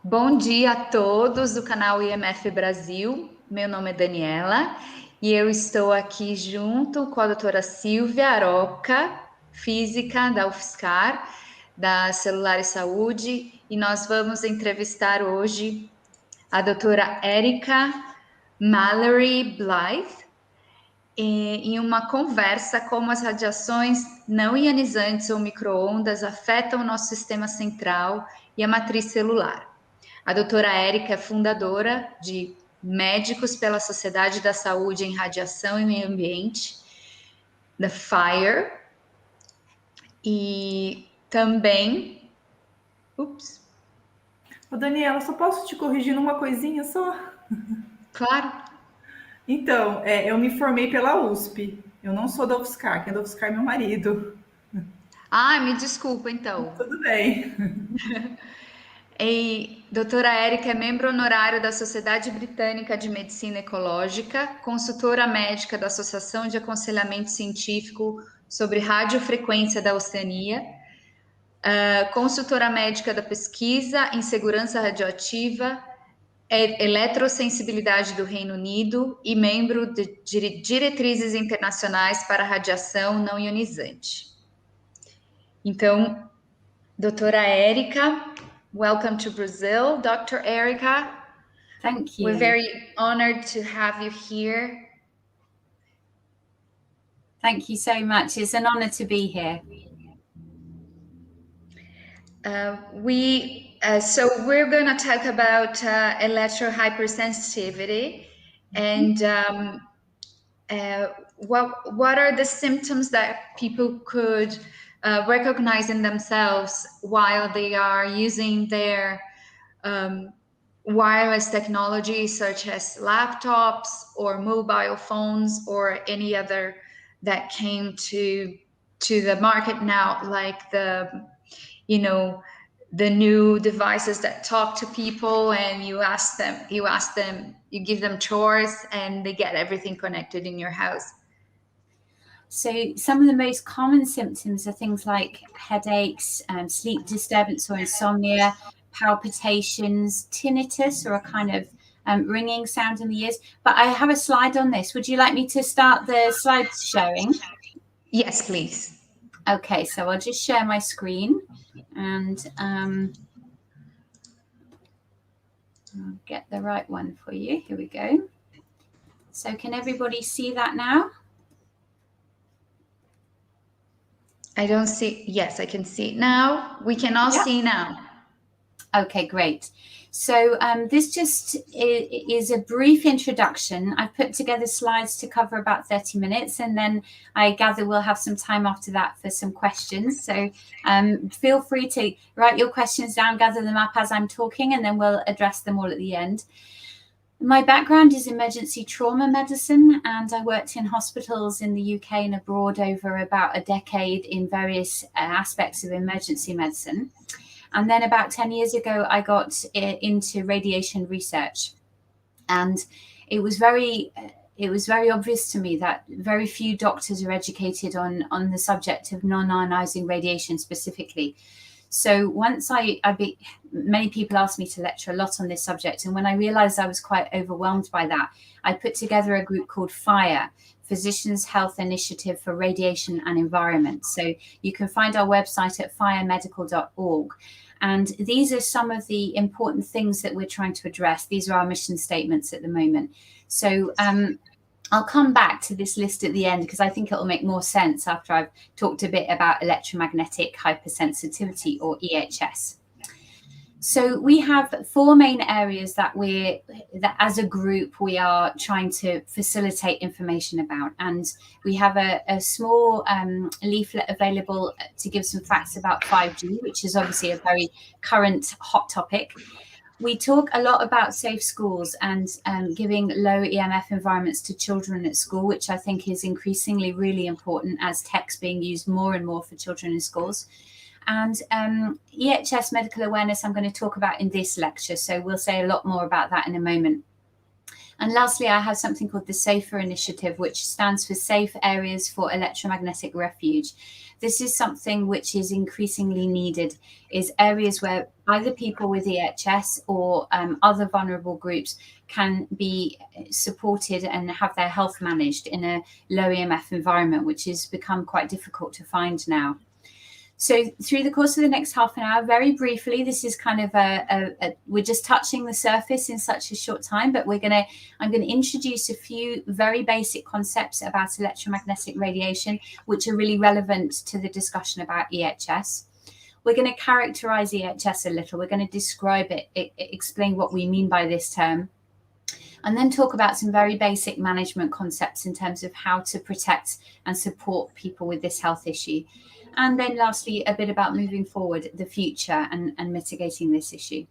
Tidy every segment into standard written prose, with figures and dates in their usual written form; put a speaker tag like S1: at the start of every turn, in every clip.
S1: Bom dia a todos do canal IMF Brasil. Meu nome é Daniela e eu estou aqui junto com a doutora Silvia Aroca, física da UFSCar, da Celular e Saúde, e nós vamos entrevistar hoje a doutora Erica Mallery-Blythe em uma conversa como as radiações não ionizantes ou micro-ondas afetam o nosso sistema central e a matriz celular. A doutora Erica é fundadora de Médicos pela Sociedade da Saúde em Radiação e Meio Ambiente, da PHIRE, e também... Ups.
S2: Ô, Daniela, só posso te corrigir numa coisinha só?
S1: Claro.
S2: Então, eu me formei pela USP. Eu não sou da UFSCar, quem é da UFSCar é meu marido.
S1: Ah, me desculpa, então.
S2: Tudo bem.
S1: E doutora Erica é membro honorário da Sociedade Britânica de Medicina Ecológica, consultora médica da Associação de Aconselhamento Científico sobre Radiofrequência da Oceania, consultora médica da Pesquisa em Segurança Radioativa, Eletrosensibilidade do Reino Unido e membro de Diretrizes Internacionais para Radiação Não Ionizante. Então, doutora Erica, welcome to Brazil, Dr. Erica.
S3: Thank you.
S1: We're very honored to have you here.
S3: Thank you so much. It's an honor to be here.
S1: So we're going to talk about electrohypersensitivity and what are the symptoms that people could recognize in themselves while they are using their wireless technology, such as laptops or mobile phones or any other that came to the market now, like the new devices that talk to people, and you give them chores and they get everything connected in your house.
S3: So some of the most common symptoms are things like headaches, sleep disturbance or insomnia, palpitations, tinnitus, or a kind of ringing sound in the ears. But I have a slide on this. Would you like me to start the slides showing?
S1: Yes, please.
S3: Okay, so I'll just share my screen and I'll get the right one for you. Here we go. So can everybody see that now?
S1: I don't see. Yes, I can see it now. We can all see now.
S3: Okay, great. So this just is a brief introduction. I've put together slides to cover about 30 minutes, and then I gather we'll have some time after that for some questions. So feel free to write your questions down, gather them up as I'm talking, and then we'll address them all at the end. My background is emergency trauma medicine, and I worked in hospitals in the UK and abroad over about a decade in various aspects of emergency medicine. And then about 10 years ago, I got into radiation research. And it was very obvious to me that very few doctors are educated on the subject of non-ionizing radiation specifically. So once many people asked me to lecture a lot on this subject. And when I realized I was quite overwhelmed by that, I put together a group called PHIRE, Physicians' Health Initiative for Radiation and Environment. So you can find our website at phiremedical.org. And these are some of the important things that we're trying to address. These are our mission statements at the moment. So I'll come back to this list at the end because I think it'll make more sense after I've talked a bit about electromagnetic hypersensitivity, or EHS. So we have four main areas that as a group we are trying to facilitate information about, and we have a small leaflet available to give some facts about 5G, which is obviously a very current hot topic. We talk a lot about safe schools and giving low EMF environments to children at school, which I think is increasingly really important as tech's being used more and more for children in schools. And EHS medical awareness I'm going to talk about in this lecture, so we'll say a lot more about that in a moment. And lastly, I have something called the SAFER initiative, which stands for Safe Areas for Electromagnetic Refuge. This is something which is increasingly needed, is areas where either people with EHS or other vulnerable groups can be supported and have their health managed in a low EMF environment, which has become quite difficult to find now. So through the course of the next half an hour, very briefly, this is kind of we're just touching the surface in such a short time, but I'm going to introduce a few very basic concepts about electromagnetic radiation, which are really relevant to the discussion about EHS. We're going to characterize EHS a little. We're going to describe it, explain what we mean by this term, and then talk about some very basic management concepts in terms of how to protect and support people with this health issue. And then lastly, a bit about moving forward, the future and mitigating this issue.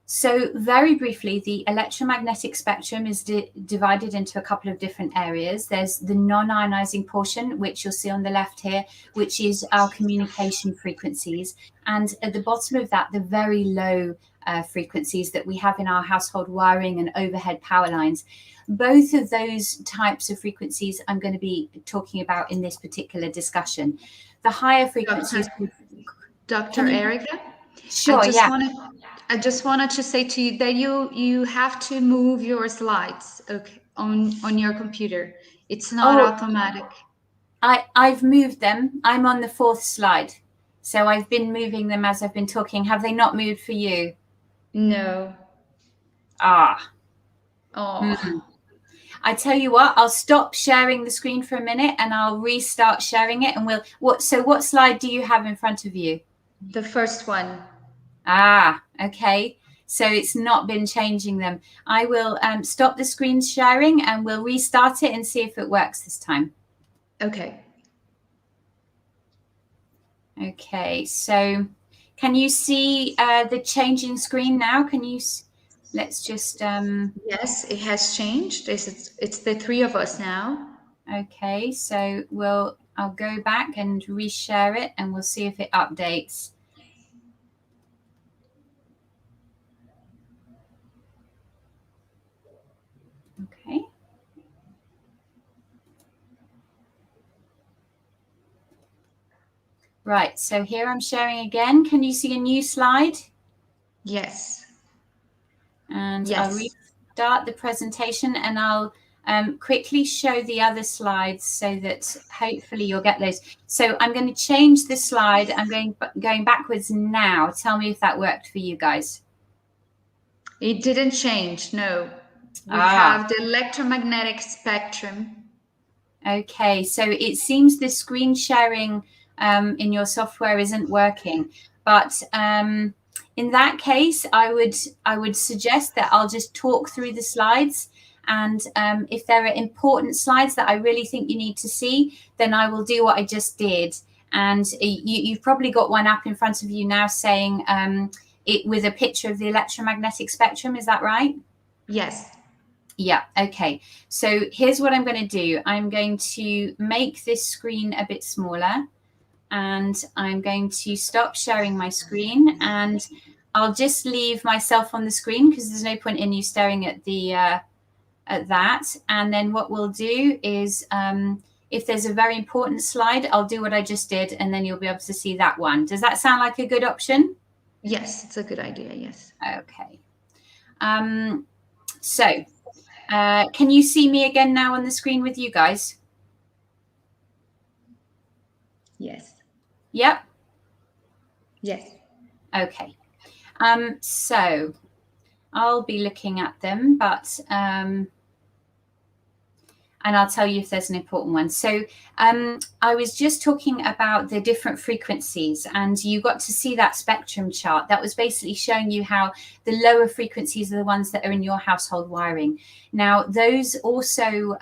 S3: So very briefly, the electromagnetic spectrum is divided into a couple of different areas. There's the non-ionizing portion, which you'll see on the left here, which is our communication frequencies. And at the bottom of that, the very low frequencies that we have in our household wiring and overhead power lines. Both of those types of frequencies I'm going to be talking about in this particular discussion. The higher frequencies.
S1: Dr. Erica?
S3: Sure,
S1: I just wanted to say to you that you have to move your slides, okay, on your computer. It's not automatic.
S3: I've moved them. I'm on the 4th slide. So I've been moving them as I've been talking. Have they not moved for you?
S1: No.
S3: Ah.
S1: Oh.
S3: I tell you what, I'll stop sharing the screen for a minute and I'll restart sharing it, and what slide do you have in front of you?
S1: The first one.
S3: Ah, okay. So it's not been changing them. I will stop the screen sharing and we'll restart it and see if it works this time.
S1: Okay.
S3: Okay, so can you see the changing screen now? Can you? Let's just.
S1: Yes, it has changed. It's the 3 of us now.
S3: Okay, so I'll go back and reshare it, and we'll see if it updates. Okay. Right, so here I'm sharing again. Can you see a new slide?
S1: Yes.
S3: And
S1: yes.
S3: I'll restart the presentation and I'll quickly show the other slides so that hopefully you'll get those. So I'm going to change the slide. I'm going backwards now. Tell me if that worked for you guys.
S1: It didn't change, no. We have the electromagnetic spectrum.
S3: Okay, so it seems the screen sharing in your software isn't working, but in that case, I would suggest that I'll just talk through the slides, and if there are important slides that I really think you need to see, then I will do what I just did. And you've probably got one up in front of you now saying it with a picture of the electromagnetic spectrum. Is that right?
S1: Yes.
S3: Yeah. Okay. So here's what I'm going to do. I'm going to make this screen a bit smaller. And I'm going to stop sharing my screen, and I'll just leave myself on the screen because there's no point in you staring at that. And then what we'll do is if there's a very important slide, I'll do what I just did, and then you'll be able to see that one. Does that sound like a good option?
S1: Yes, it's a good idea. Yes.
S3: Okay. So can you see me again now on the screen with you guys?
S1: Yes.
S3: Yep.
S1: Yes.
S3: Okay. So I'll be looking at them, but and I'll tell you if there's an important one. So I was just talking about the different frequencies, and you got to see that spectrum chart. That was basically showing you how the lower frequencies are the ones that are in your household wiring. Now, those also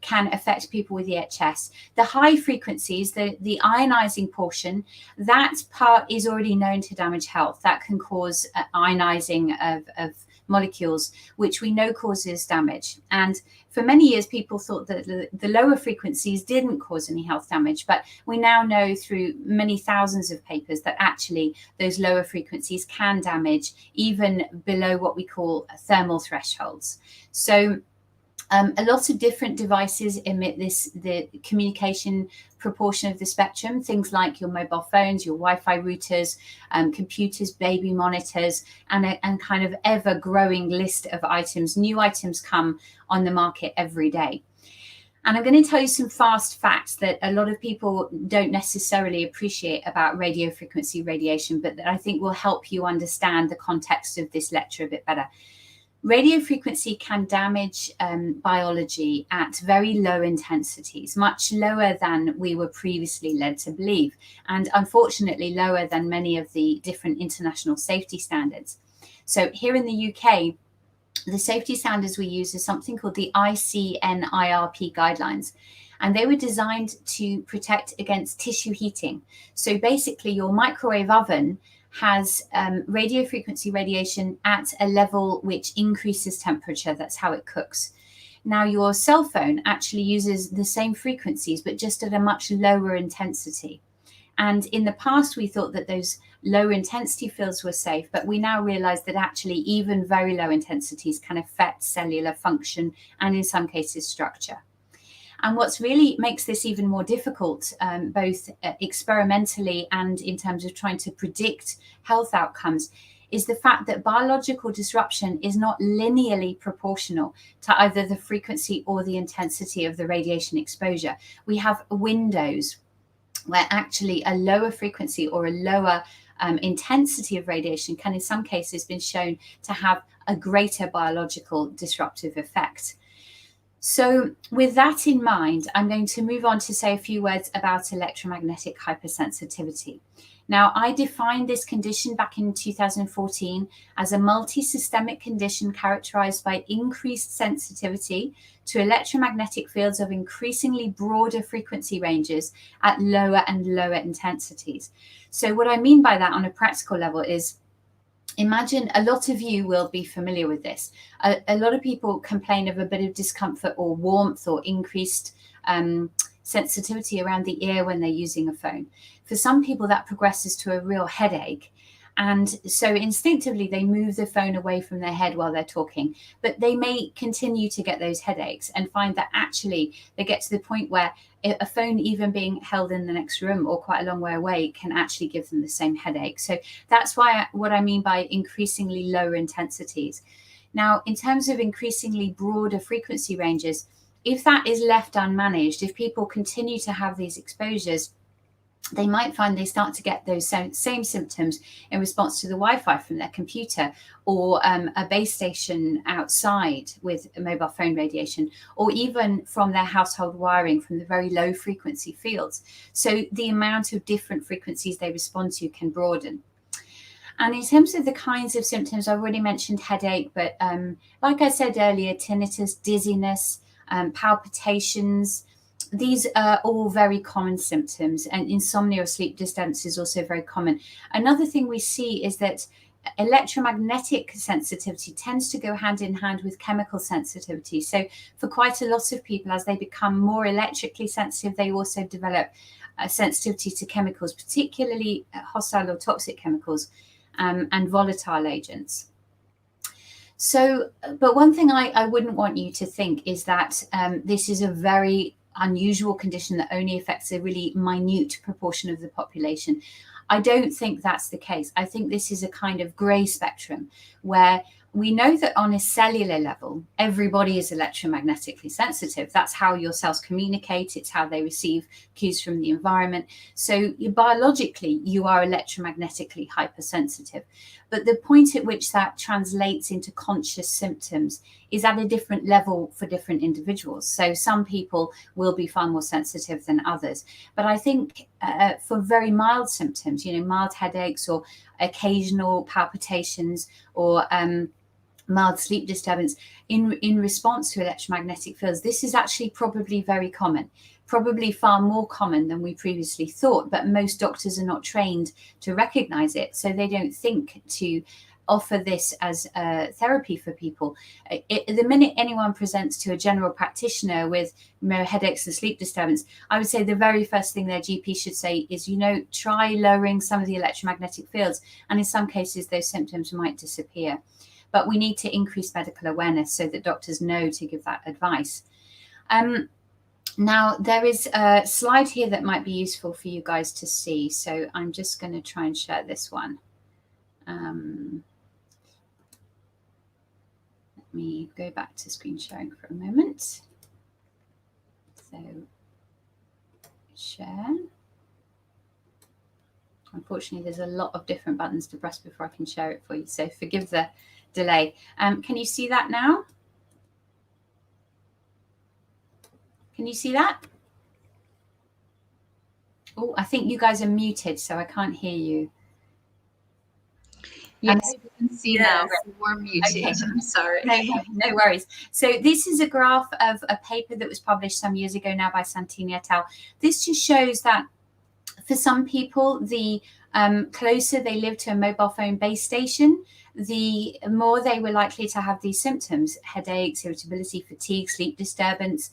S3: can affect people with EHS. The high frequencies, the ionizing portion, that part is already known to damage health. That can cause ionizing of molecules, which we know causes damage. And for many years, people thought that the lower frequencies didn't cause any health damage, but we now know through many thousands of papers that actually those lower frequencies can damage even below what we call thermal thresholds. So a lot of different devices emit the communication proportion of the spectrum, things like your mobile phones, your Wi-Fi routers, computers, baby monitors, and kind of ever-growing list of items. New items come on the market every day. And I'm going to tell you some fast facts that a lot of people don't necessarily appreciate about radio frequency radiation, but that I think will help you understand the context of this lecture a bit better. Radio frequency can damage biology at very low intensities, much lower than we were previously led to believe, and unfortunately lower than many of the different international safety standards. So here in the UK, the safety standards we use is something called the ICNIRP guidelines, and they were designed to protect against tissue heating. So basically your microwave oven has radio frequency radiation at a level which increases temperature. That's how it cooks. Now, your cell phone actually uses the same frequencies, but just at a much lower intensity. And in the past, we thought that those low intensity fields were safe, but we now realize that actually even very low intensities can affect cellular function and in some cases structure. And what's really makes this even more difficult, both experimentally and in terms of trying to predict health outcomes, is the fact that biological disruption is not linearly proportional to either the frequency or the intensity of the radiation exposure. We have windows where actually a lower frequency or a lower intensity of radiation can in some cases been shown to have a greater biological disruptive effect. So with that in mind, I'm going to move on to say a few words about electromagnetic hypersensitivity. Now, I defined this condition back in 2014 as a multi-systemic condition characterized by increased sensitivity to electromagnetic fields of increasingly broader frequency ranges at lower and lower intensities. So what I mean by that on a practical level is, imagine a lot of you will be familiar with this. A lot of people complain of a bit of discomfort or warmth or increased sensitivity around the ear when they're using a phone. For some people, that progresses to a real headache. And so instinctively, they move the phone away from their head while they're talking. But they may continue to get those headaches and find that actually they get to the point where a phone even being held in the next room or quite a long way away can actually give them the same headache. So that's why what I mean by increasingly lower intensities. Now, in terms of increasingly broader frequency ranges, if that is left unmanaged, if people continue to have these exposures, they might find they start to get those same symptoms in response to the Wi-Fi from their computer, or a base station outside with a mobile phone radiation, or even from their household wiring from the very low frequency fields. So the amount of different frequencies they respond to can broaden. And in terms of the kinds of symptoms, I've already mentioned headache, but like I said earlier, tinnitus, dizziness, palpitations, these are all very common symptoms, and insomnia or sleep disturbance is also very common. Another thing we see is that electromagnetic sensitivity tends to go hand in hand with chemical sensitivity. So for quite a lot of people, as they become more electrically sensitive, they also develop a sensitivity to chemicals, particularly hostile or toxic chemicals and volatile agents. So, but one thing I wouldn't want you to think is that this is a very unusual condition that only affects a really minute proportion of the population. I don't think that's the case. I think this is a kind of grey spectrum where we know that on a cellular level, everybody is electromagnetically sensitive. That's how your cells communicate. It's how they receive cues from the environment. So biologically, you are electromagnetically hypersensitive. But the point at which that translates into conscious symptoms is at a different level for different individuals. So some people will be far more sensitive than others. But I think for very mild symptoms, mild headaches or occasional palpitations or mild sleep disturbance in response to electromagnetic fields, this is actually probably very common, probably far more common than we previously thought, but most doctors are not trained to recognize it, so they don't think to offer this as therapy for people. The minute anyone presents to a general practitioner with headaches and sleep disturbance, I would say the very first thing their GP should say is, try lowering some of the electromagnetic fields. And in some cases, those symptoms might disappear. But we need to increase medical awareness so that doctors know to give that advice. Now, there is a slide here that might be useful for you guys to see. So I'm just going to try and share this one. Let me go back to screen sharing for a moment. So share. Unfortunately, there's a lot of different buttons to press before I can share it for you. So forgive the delay. Can you see that now? Can you see that? Oh, I think you guys are muted, so I can't hear you.
S1: Yes, you can see now. We're muted. Okay. I'm sorry.
S3: No worries. So this is a graph of a paper that was published some years ago now by Santini et al. This just shows that for some people, the closer they live to a mobile phone base station, the more they were likely to have these symptoms: headaches, irritability, fatigue, sleep disturbance,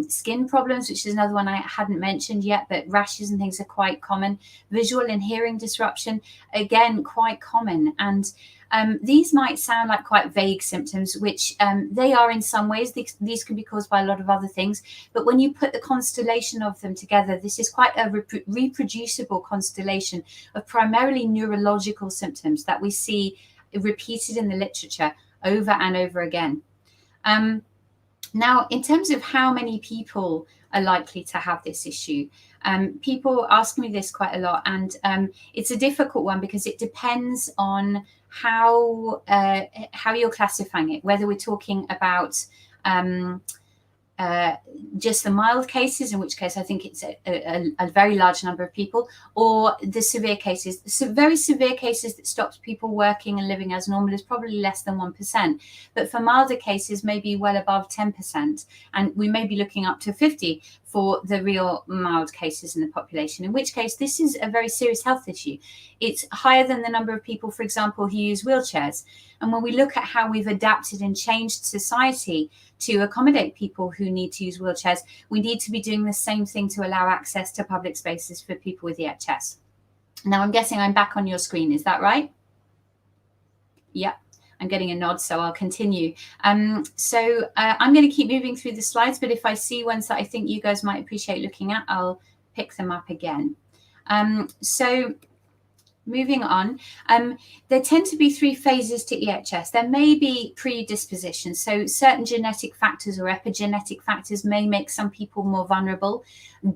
S3: skin problems, which is another one I hadn't mentioned yet, but rashes and things are quite common. Visual and hearing disruption, again, quite common. And these might sound like quite vague symptoms, which they are in some ways. These can be caused by a lot of other things. But when you put the constellation of them together, this is quite a reproducible constellation of primarily neurological symptoms that we see repeated in the literature over and over again. Now, in terms of how many people are likely to have this issue, people ask me this quite a lot, and it's a difficult one because it depends on how you're classifying it, whether we're talking about just the mild cases, in which case I think it's a very large number of people, or the severe cases. Very severe cases that stops people working and living as normal is probably less than 1%. But for milder cases, maybe well above 10%. And we may be looking up to 50 for the real mild cases in the population, in which case this is a very serious health issue. It's higher than the number of people, for example, who use wheelchairs. And when we look at how we've adapted and changed society to accommodate people who need to use wheelchairs, we need to be doing the same thing to allow access to public spaces for people with EHS. Now, I'm guessing I'm back on your screen. Is that right? Yeah, I'm getting a nod, so I'll continue. I'm going to keep moving through the slides, but if I see ones that I think you guys might appreciate looking at, I'll pick them up again. Moving on, there tend to be 3 phases to EHS. There may be predispositions, so certain genetic factors or epigenetic factors may make some people more vulnerable.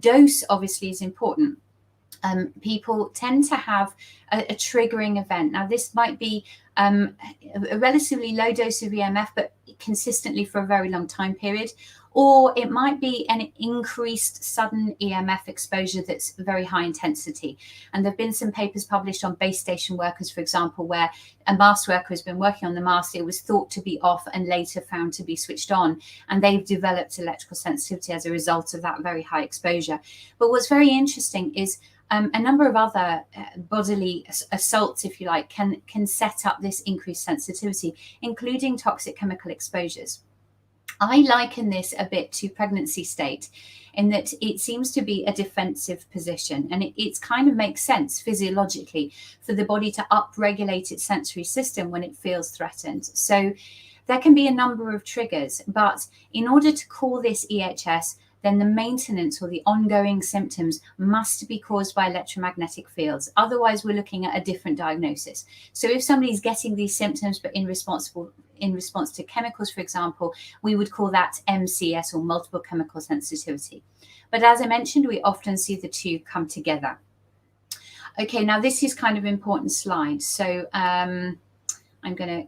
S3: Dose obviously is important. People tend to have a triggering event. Now, this might be a relatively low dose of EMF, but consistently for a very long time period. Or it might be an increased sudden EMF exposure that's very high intensity. And there have been some papers published on base station workers, for example, where a mast worker has been working on the mast. It was thought to be off and later found to be switched on. And they've developed electrical sensitivity as a result of that very high exposure. But what's very interesting is a number of other bodily assaults, if you like, can set up this increased sensitivity, including toxic chemical exposures. I liken this a bit to pregnancy state in that it seems to be a defensive position, and it kind of makes sense physiologically for the body to upregulate its sensory system when it feels threatened. So there can be a number of triggers, but in order to call this EHS, then the maintenance or the ongoing symptoms must be caused by electromagnetic fields. Otherwise, we're looking at a different diagnosis. So if somebody's getting these symptoms, but in response to chemicals, for example, we would call that MCS, or multiple chemical sensitivity. But as I mentioned, we often see the two come together. Okay, now this is kind of an important slide. So I'm going to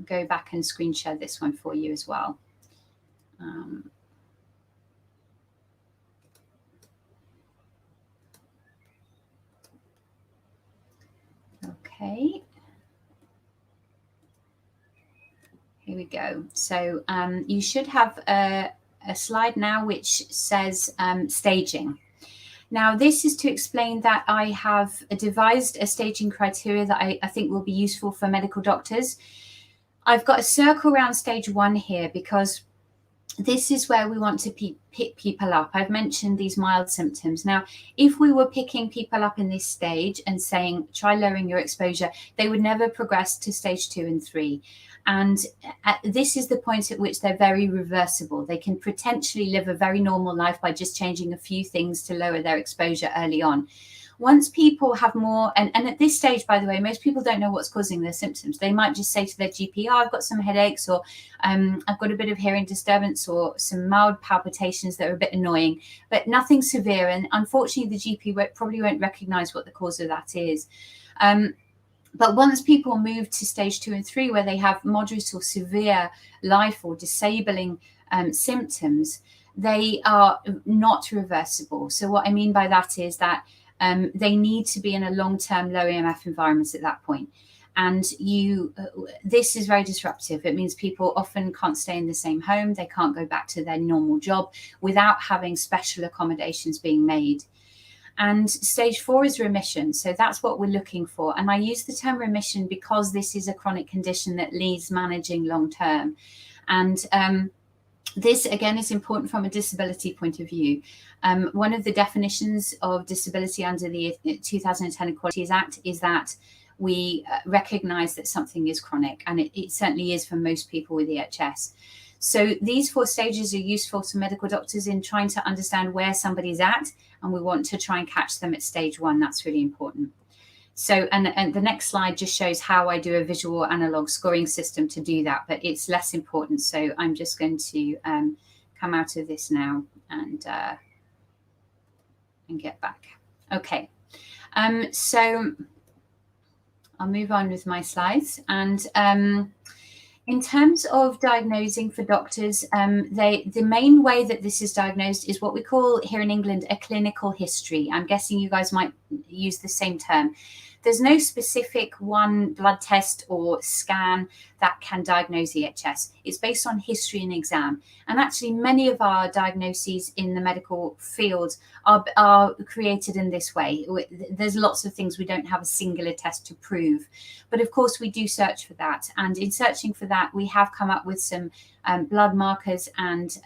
S3: go back and screen share this one for you as well. Okay, here we go. So you should have a slide now which says staging. Now, this is to explain that I have devised a staging criteria that I think will be useful for medical doctors. I've got a circle around stage 1 here because this is where we want to pick people up. I've mentioned these mild symptoms. Now, if we were picking people up in this stage and saying, try lowering your exposure, they would never progress to stage 2 and 3. And this is the point at which they're very reversible. They can potentially live a very normal life by just changing a few things to lower their exposure early on. Once people have more, and at this stage, by the way, most people don't know what's causing their symptoms. They might just say to their GP, oh, I've got some headaches, or I've got a bit of hearing disturbance, or some mild palpitations that are a bit annoying, but nothing severe. And unfortunately, the GP probably won't recognize what the cause of that is. But once people move to stage 2 and 3, where they have moderate or severe life or disabling symptoms, they are not reversible. So what I mean by that is that they need to be in a long-term low EMF environment at that point. And this is very disruptive. It means people often can't stay in the same home. They can't go back to their normal job without having special accommodations being made. And stage 4 is remission. So that's what we're looking for. And I use the term remission because this is a chronic condition that needs managing long term. And this, again, is important from a disability point of view. One of the definitions of disability under the 2010 Equalities Act is that we recognize that something is chronic, and it certainly is for most people with EHS. So these 4 stages are useful to medical doctors in trying to understand where somebody's at, and we want to try and catch them at stage 1. That's really important. So, and the next slide just shows how I do a visual analog scoring system to do that, but it's less important. So I'm just going to come out of this now and get back. Okay. So I'll move on with my slides. And in terms of diagnosing for doctors, the main way that this is diagnosed is what we call here in England a clinical history. I'm guessing you guys might use the same term. There's no specific one blood test or scan that can diagnose EHS. It's based on history and exam. And actually, many of our diagnoses in the medical field are created in this way. There's lots of things we don't have a singular test to prove. But of course, we do search for that. And in searching for that, we have come up with some blood markers and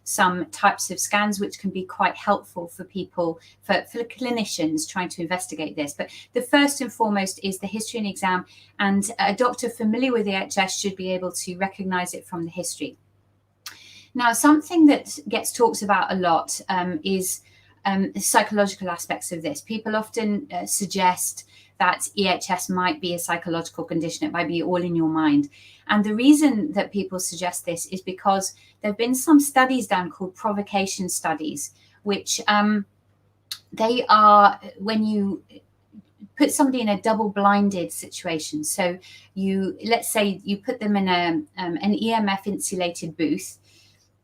S3: some types of scans which can be quite helpful for people, for clinicians trying to investigate this. But the first and foremost is the history and exam, and a doctor familiar with EHS should be able to recognize it from the history. Now, something that gets talked about a lot is psychological aspects of this. People often suggest that EHS might be a psychological condition. It might be all in your mind. And the reason that people suggest this is because there have been some studies done called provocation studies, which they are when you put somebody in a double-blinded situation. So let's say you put them in an EMF insulated booth,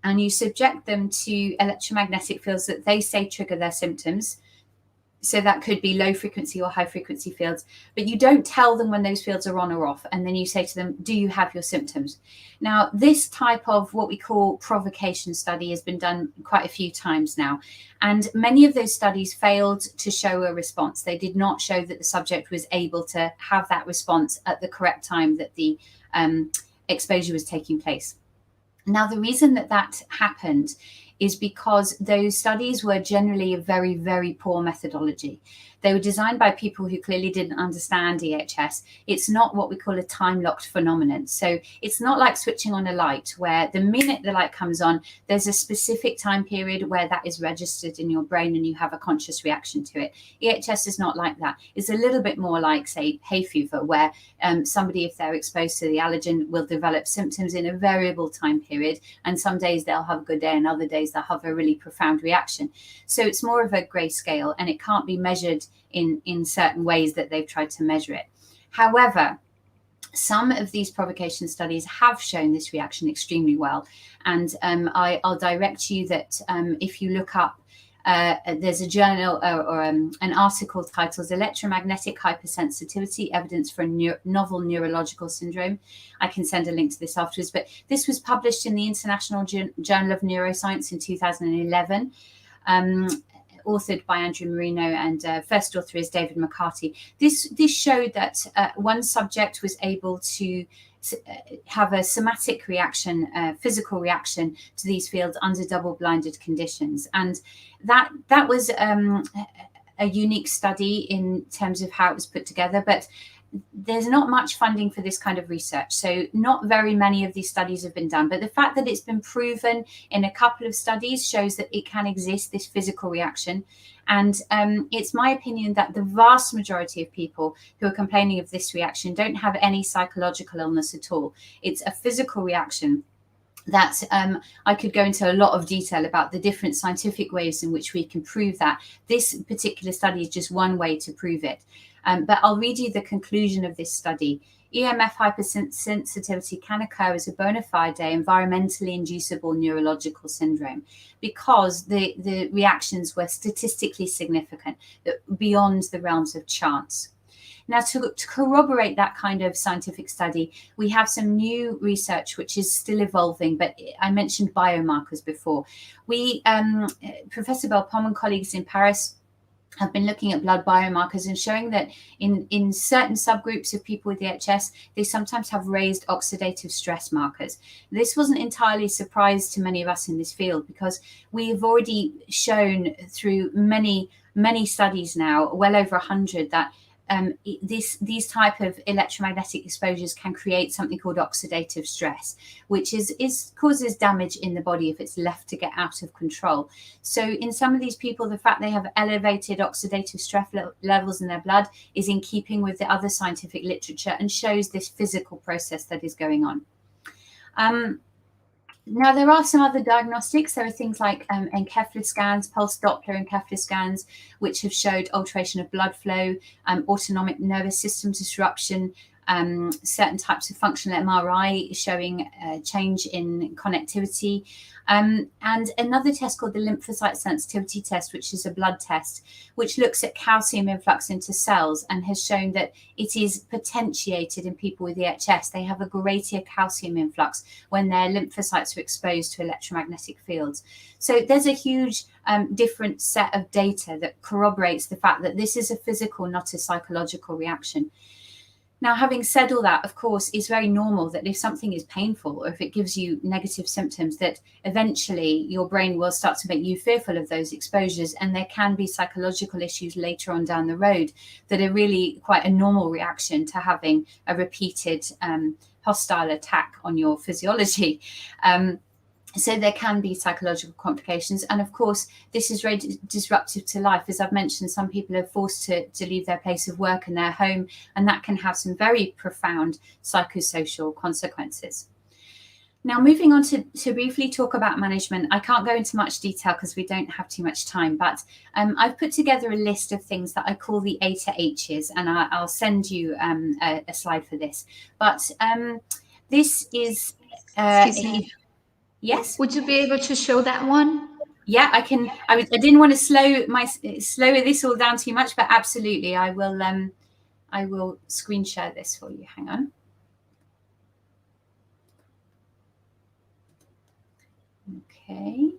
S3: and you subject them to electromagnetic fields that they say trigger their symptoms. So that could be low frequency or high frequency fields, but you don't tell them when those fields are on or off. And then you say to them, do you have your symptoms? Now, this type of what we call provocation study has been done quite a few times now. And many of those studies failed to show a response. They did not show that the subject was able to have that response at the correct time that the exposure was taking place. Now, the reason that that happened is because those studies were generally a very, very poor methodology. They were designed by people who clearly didn't understand EHS. It's not what we call a time-locked phenomenon. So it's not like switching on a light where the minute the light comes on, there's a specific time period where that is registered in your brain and you have a conscious reaction to it. EHS is not like that. It's a little bit more like, say, hay fever, where somebody, if they're exposed to the allergen, will develop symptoms in a variable time period. And some days they'll have a good day and other days they'll have a really profound reaction. So it's more of a grey scale, and it can't be measured in certain ways that they've tried to measure it. However, some of these provocation studies have shown this reaction extremely well. And I'll direct you that if you look up, there's a journal or an article titled Electromagnetic Hypersensitivity, Evidence for a Novel Neurological Syndrome. I can send a link to this afterwards, but this was published in the International Journal of Neuroscience in 2011. authored by Andrew Marino, and first author is David McCarty. This showed that one subject was able to have a somatic reaction, physical reaction to these fields under double-blinded conditions, and that was a unique study in terms of how it was put together. But there's not much funding for this kind of research, so not very many of these studies have been done. But the fact that it's been proven in a couple of studies shows that it can exist, this physical reaction. And it's my opinion that the vast majority of people who are complaining of this reaction don't have any psychological illness at all. It's a physical reaction that I could go into a lot of detail about the different scientific ways in which we can prove that. This particular study is just one way to prove it. But I'll read you the conclusion of this study. EMF hypersensitivity can occur as a bona fide environmentally inducible neurological syndrome because the reactions were statistically significant, beyond the realms of chance. Now, to corroborate that kind of scientific study, we have some new research which is still evolving, but I mentioned biomarkers before. Professor Belpom and colleagues in Paris have been looking at blood biomarkers and showing that in certain subgroups of people with EHS, they sometimes have raised oxidative stress markers. This wasn't entirely a surprise to many of us in this field, because we have already shown through many studies now, well over 100, that these type of electromagnetic exposures can create something called oxidative stress, which causes damage in the body if it's left to get out of control. So in some of these people, the fact they have elevated oxidative stress levels in their blood is in keeping with the other scientific literature and shows this physical process that is going on. Now, there are some other diagnostics. There are things like encephalography scans, pulse Doppler encephalography scans, which have showed alteration of blood flow, autonomic nervous system disruption, certain types of functional MRI showing change in connectivity, and another test called the lymphocyte sensitivity test, which is a blood test, which looks at calcium influx into cells and has shown that it is potentiated in people with EHS. They have a greater calcium influx when their lymphocytes are exposed to electromagnetic fields. So there's a huge different set of data that corroborates the fact that this is a physical, not a psychological reaction. Now, having said all that, of course, it's very normal that if something is painful or if it gives you negative symptoms, that eventually your brain will start to make you fearful of those exposures. And there can be psychological issues later on down the road that are really quite a normal reaction to having a repeated hostile attack on your physiology. So there can be psychological complications. And of course, this is very disruptive to life. As I've mentioned, some people are forced to leave their place of work and their home, and that can have some very profound psychosocial consequences. Now, moving on to briefly talk about management. I can't go into much detail because we don't have too much time, but I've put together a list of things that I call the A to H's, and I'll send you a slide for this. But this is...
S1: Excuse me.
S3: Yes.
S1: Would you be able to show that one?
S3: Yeah, I can. I didn't want to slow this all down too much, but absolutely, I will screen share this for you. Hang on. Okay.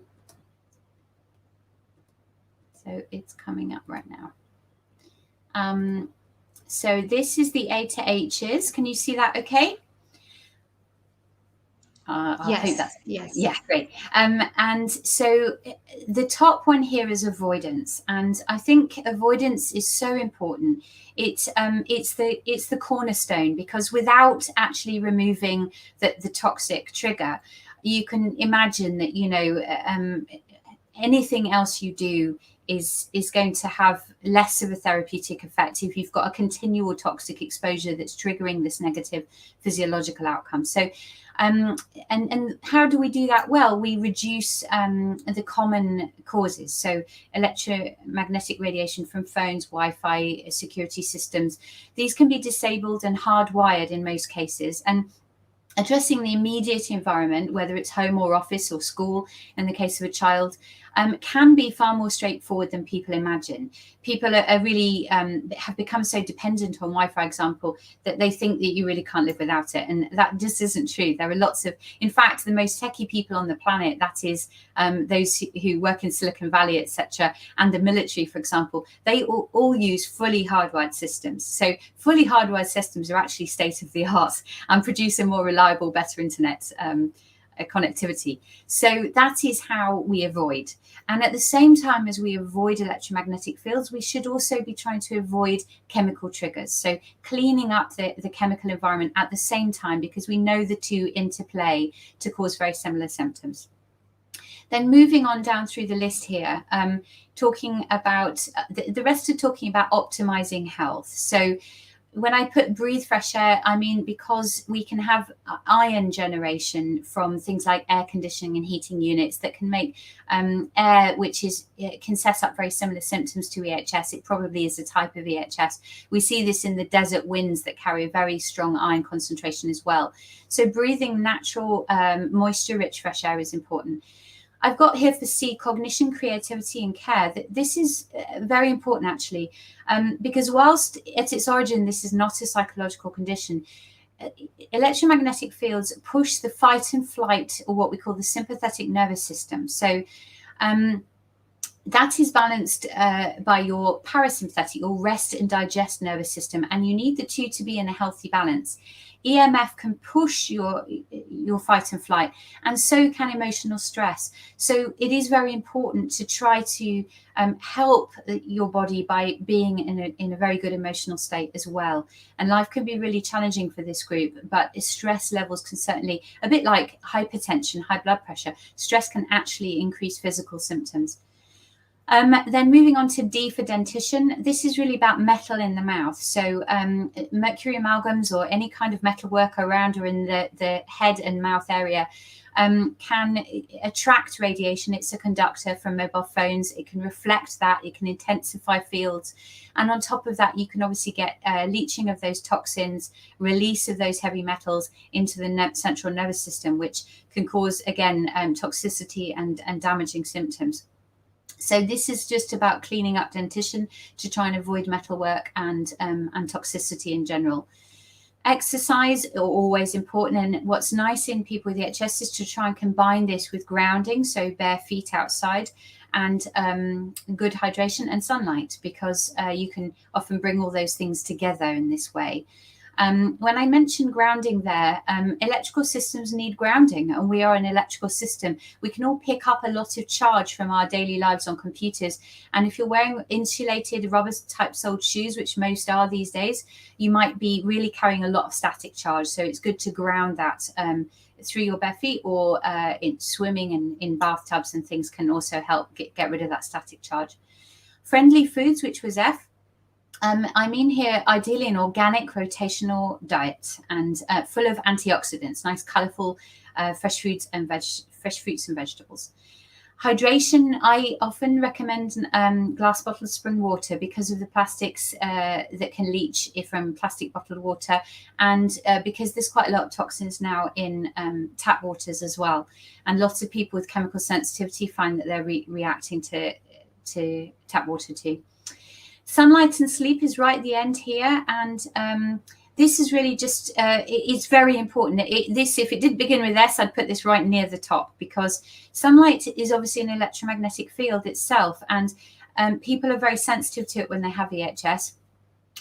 S3: So it's coming up right now. So this is the A to H's. Can you see that? Okay.
S1: Yes.
S3: Yeah, great. And so the top one here is avoidance, and I think avoidance is so important. It's the cornerstone, because without actually removing the toxic trigger, you can imagine that anything else you do is going to have less of a therapeutic effect if you've got a continual toxic exposure that's triggering this negative physiological outcome. So and how do we do that? Well, we reduce the common causes. So electromagnetic radiation from phones, Wi-Fi, security systems, these can be disabled and hardwired in most cases. And addressing the immediate environment, whether it's home or office or school, in the case of a child, can be far more straightforward than people imagine. People are really have become so dependent on Wi-Fi, for example, that they think that you really can't live without it, and that just isn't true. There are lots of, in fact, the most techie people on the planet, that is those who work in Silicon Valley, etc., and the military, for example, they all use fully hardwired systems. So fully hardwired systems are actually state of the art and produce a more reliable, better internet connectivity. So that is how we avoid. And at the same time as we avoid electromagnetic fields, we should also be trying to avoid chemical triggers. So cleaning up the chemical environment at the same time, because we know the two interplay to cause very similar symptoms. Then moving on down through the list here, talking about, the rest are talking about optimizing health. So when I put breathe fresh air, I mean, because we can have ion generation from things like air conditioning and heating units that can make air, which can set up very similar symptoms to EHS. It probably is a type of EHS. We see this in the desert winds that carry a very strong ion concentration as well. So breathing natural, moisture-rich fresh air is important. I've got here for C, cognition, creativity, and care. This is very important, actually, because whilst at its origin, this is not a psychological condition, electromagnetic fields push the fight and flight, or what we call the sympathetic nervous system. So that is balanced by your parasympathetic or rest and digest nervous system, and you need the two to be in a healthy balance. EMF can push your fight and flight, and so can emotional stress. So it is very important to try to help your body by being in a very good emotional state as well. And life can be really challenging for this group, but stress levels can certainly, a bit like hypertension, high blood pressure, stress can actually increase physical symptoms. Then moving on to D for dentition, this is really about metal in the mouth. So mercury amalgams or any kind of metal work around or in the head and mouth area can attract radiation. It's a conductor from mobile phones. It can reflect that. It can intensify fields. And on top of that, you can obviously get leaching of those toxins, release of those heavy metals into the central nervous system, which can cause, again, toxicity and damaging symptoms. So this is just about cleaning up dentition to try and avoid metalwork and toxicity in general. Exercise are always important, and what's nice in people with EHS is to try and combine this with grounding, so bare feet outside, and good hydration and sunlight, because you can often bring all those things together in this way. When I mentioned grounding there, electrical systems need grounding, and we are an electrical system. We can all pick up a lot of charge from our daily lives on computers. And if you're wearing insulated rubber type soled shoes, which most are these days, you might be really carrying a lot of static charge. So it's good to ground that through your bare feet, or in swimming and in bathtubs and things can also help get rid of that static charge. Friendly foods, which was F. I mean here, ideally an organic rotational diet and full of antioxidants, nice, colourful, fresh fruits and vegetables. Hydration, I often recommend glass bottled spring water because of the plastics that can leach from plastic bottled water, and because there's quite a lot of toxins now in tap waters as well. And lots of people with chemical sensitivity find that they're reacting to tap water too. Sunlight and sleep is right at the end here, and this is really just, it's very important. If it didn't begin with S, I'd put this right near the top, because sunlight is obviously an electromagnetic field itself, and people are very sensitive to it when they have EHS.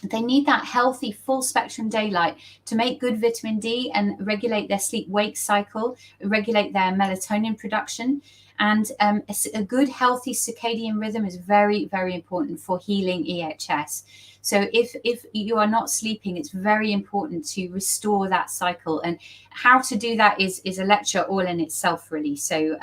S3: They need that healthy full spectrum daylight to make good vitamin D and regulate their sleep-wake cycle, regulate their melatonin production. And a good healthy circadian rhythm is very, very important for healing EHS. So if you are not sleeping, it's very important to restore that cycle. And how to do that is a lecture all in itself, really. So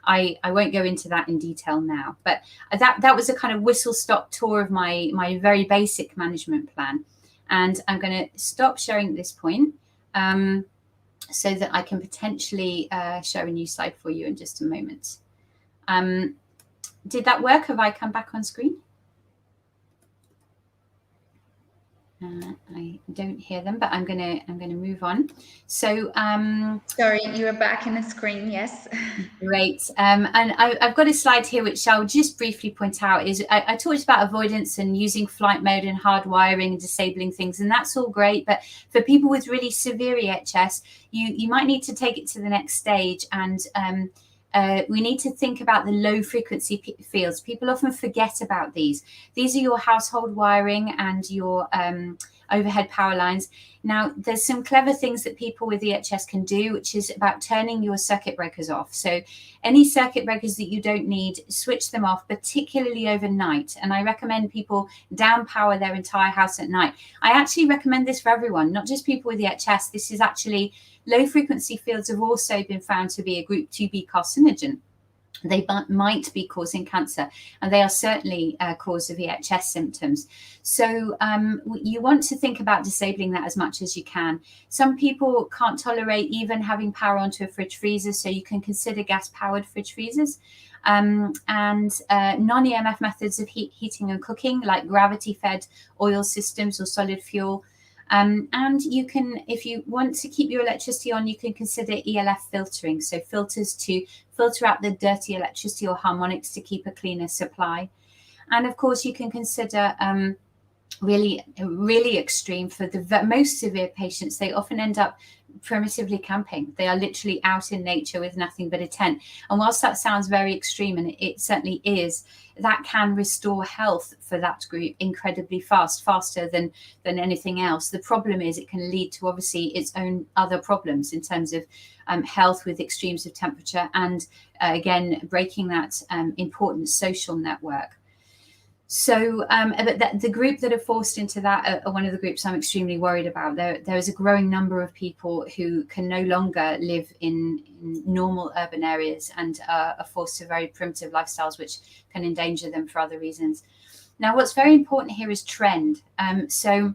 S3: I won't go into that in detail now. But that was a kind of whistle-stop tour of my very basic management plan. And I'm going to stop sharing at this point. So that I can potentially share a new slide for you in just a moment. Did that work? Have I come back on screen? I don't hear them, but I'm gonna move on. So
S1: sorry, you are back in the screen. Yes.
S3: Great. And I've got a slide here which I'll just briefly point out. Is I talked about avoidance and using flight mode and hardwiring and disabling things, and that's all great. But for people with really severe EHS, you might need to take it to the next stage, and we need to think about the low frequency fields. People often forget about these. These are your household wiring and your overhead power lines. Now, there's some clever things that people with EHS can do, which is about turning your circuit breakers off. So any circuit breakers that you don't need, switch them off, particularly overnight. And I recommend people down power their entire house at night. I actually recommend this for everyone, not just people with EHS. This is actually, low frequency fields have also been found to be a group 2B carcinogen. They might be causing cancer, and they are certainly a cause of EHS symptoms. So you want to think about disabling that as much as you can. Some people can't tolerate even having power onto a fridge freezer, so you can consider gas-powered fridge freezers. And non-EMF methods of heating and cooking, like gravity-fed oil systems or solid fuel. And you can, if you want to keep your electricity on, you can consider ELF filtering. So filters to filter out the dirty electricity or harmonics to keep a cleaner supply. And of course, you can consider really extreme for the most severe patients. They often end up primitively camping. They are literally out in nature with nothing but a tent. And whilst that sounds very extreme, and it certainly is, that can restore health for that group incredibly faster than anything else. The problem is it can lead to obviously its own other problems in terms of health with extremes of temperature and again breaking that important social network. So but the group that are forced into that are one of the groups I'm extremely worried about. There is a growing number of people who can no longer live in normal urban areas and are forced to very primitive lifestyles, which can endanger them for other reasons. Now, what's very important here is trend. So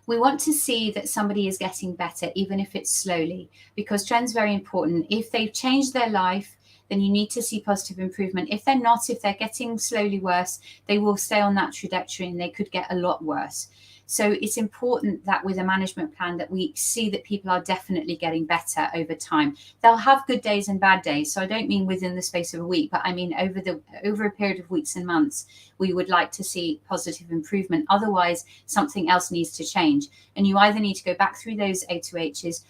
S3: we want to see that somebody is getting better, even if it's slowly, because trend's very important. If they've changed their life, then you need to see positive improvement. If they're not, if they're getting slowly worse, they will stay on that trajectory and they could get a lot worse. So it's important that with a management plan that we see that people are definitely getting better over time. They'll have good days and bad days. So I don't mean within the space of a week, but I mean over a period of weeks and months, we would like to see positive improvement. Otherwise, something else needs to change. And you either need to go back through those A2Hs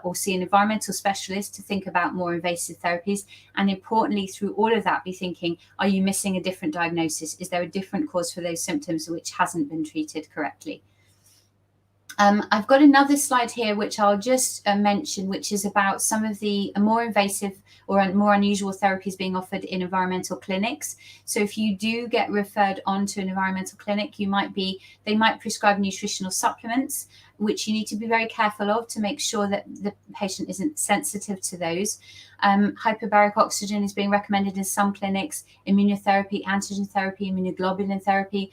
S3: or see an environmental specialist to think about more invasive therapies. And importantly, through all of that, be thinking, are you missing a different diagnosis? Is there a different cause for those symptoms which hasn't been treated correctly? I've got another slide here, which I'll just mention, which is about some of the more invasive or more unusual therapies being offered in environmental clinics. So if you do get referred on to an environmental clinic, they might prescribe nutritional supplements, which you need to be very careful of to make sure that the patient isn't sensitive to those. Hyperbaric oxygen is being recommended in some clinics, immunotherapy, antigen therapy, immunoglobulin therapy.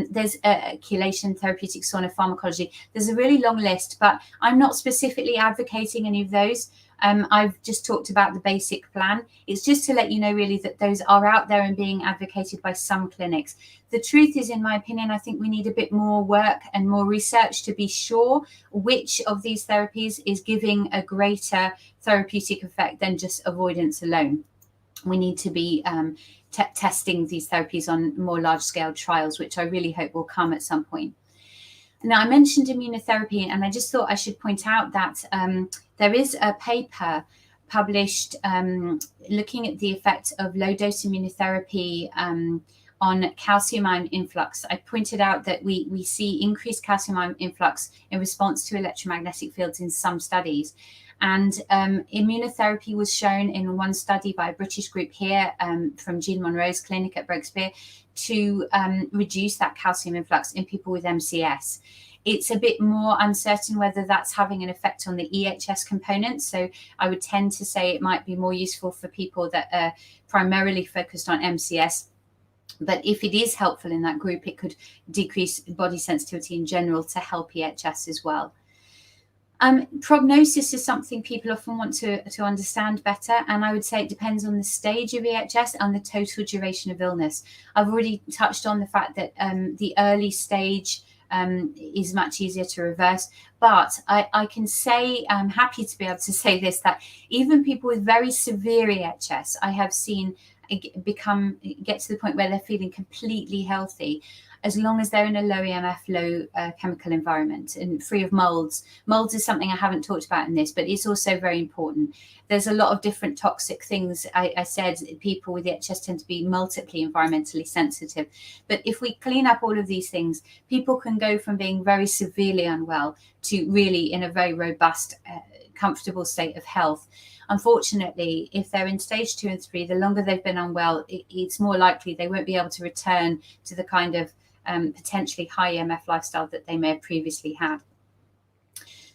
S3: There's chelation, therapeutic sauna, pharmacology. There's a really long list, but I'm not specifically advocating any of those. I've just talked about the basic plan. It's just to let you know really that those are out there and being advocated by some clinics. The truth is, in my opinion, I think we need a bit more work and more research to be sure which of these therapies is giving a greater therapeutic effect than just avoidance alone. We need to be testing these therapies on more large-scale trials, which I really hope will come at some point. Now, I mentioned immunotherapy, and I just thought I should point out that there is a paper published looking at the effect of low-dose immunotherapy on calcium ion influx. I pointed out that we see increased calcium ion influx in response to electromagnetic fields in some studies. And immunotherapy was shown in one study by a British group here from Jean Monroe's clinic at Breakspear to reduce that calcium influx in people with MCS. It's a bit more uncertain whether that's having an effect on the EHS component. So I would tend to say it might be more useful for people that are primarily focused on MCS. But if it is helpful in that group, it could decrease body sensitivity in general to help EHS as well. Prognosis is something people often want to understand better, and I would say it depends on the stage of EHS and the total duration of illness. I've already touched on the fact that the early stage is much easier to reverse. But I can say, I'm happy to be able to say this, that even people with very severe EHS, I have seen get to the point where they're feeling completely healthy, as long as they're in a low EMF, low chemical environment and free of molds. Molds is something I haven't talked about in this, but it's also very important. There's a lot of different toxic things. I said people with EHS tend to be multiply environmentally sensitive. But if we clean up all of these things, people can go from being very severely unwell to really in a very robust, comfortable state of health. Unfortunately, if they're in stage 2 and 3, the longer they've been unwell, it's more likely they won't be able to return to the kind of potentially high EMF lifestyle that they may have previously had.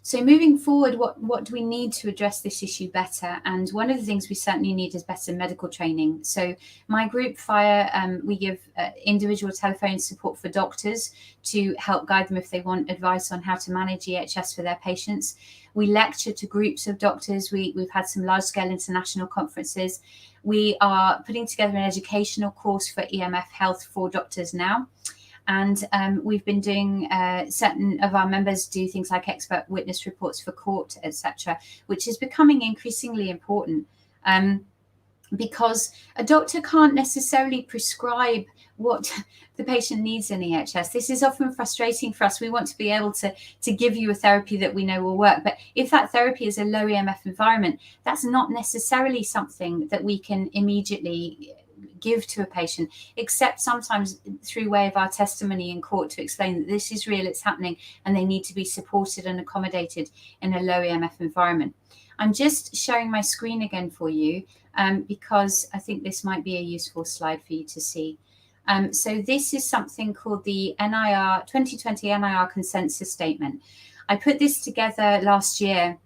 S3: So moving forward, what do we need to address this issue better? And one of the things we certainly need is better medical training. So my group, PHIRE, we give individual telephone support for doctors to help guide them if they want advice on how to manage EHS for their patients. We lecture to groups of doctors. We've had some large-scale international conferences. We are putting together an educational course for EMF health for doctors now. And we've been doing, certain of our members do things like expert witness reports for court, etc., which is becoming increasingly important because a doctor can't necessarily prescribe what the patient needs in EHS. This is often frustrating for us. We want to be able to give you a therapy that we know will work. But if that therapy is a low EMF environment, that's not necessarily something that we can immediately give to a patient, except sometimes through way of our testimony in court to explain that this is real, it's happening, and they need to be supported and accommodated in a low EMF environment. I'm just sharing my screen again for you because I think this might be a useful slide for you to see. So this is something called the 2020 NIR Consensus Statement. I put this together last year